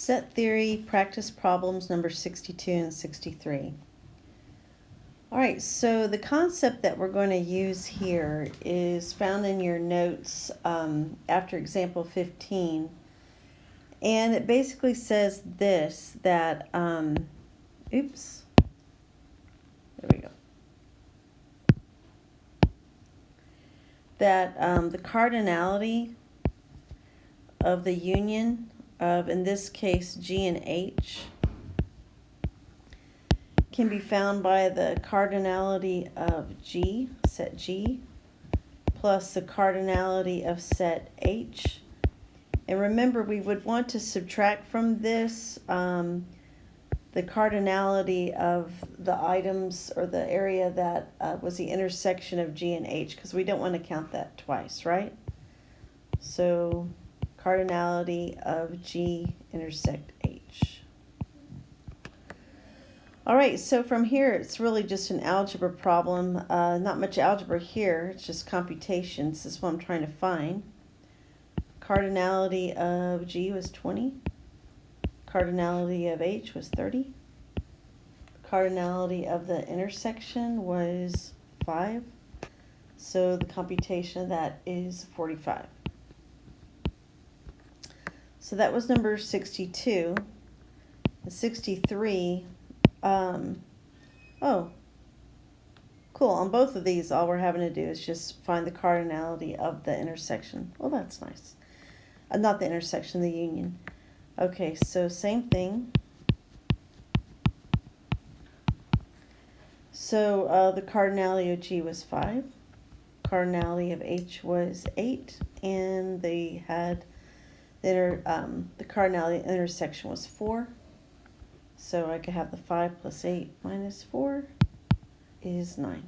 Set theory, practice problems number 62 and 63. All right, so the concept that we're going to use here is found in your notes after example 15. And it basically says this, that, oops, there we go. That the cardinality of the union of, in this case, G and H can be found by the cardinality of G, set G, plus the cardinality of set H. And remember, we would want to subtract from this the cardinality of the items or the area that was the intersection of G and H, because we don't want to count that twice, right? So cardinality of G intersect H. All right, so from here, it's really just an algebra problem. Not much algebra here, it's just computations. This is what I'm trying to find. Cardinality of G was 20. Cardinality of H was 30. Cardinality of the intersection was 5. So the computation of that is 45. So that was number 62. And 63, oh, cool. On both of these, all we're having to do is just find the cardinality of the intersection. Well, that's nice. Not the intersection, the union. Okay, so same thing. So the cardinality of G was 5. Cardinality of H was 8. And they had the cardinality of the intersection was 4. So I could have the 5 plus 8 minus 4 is 9.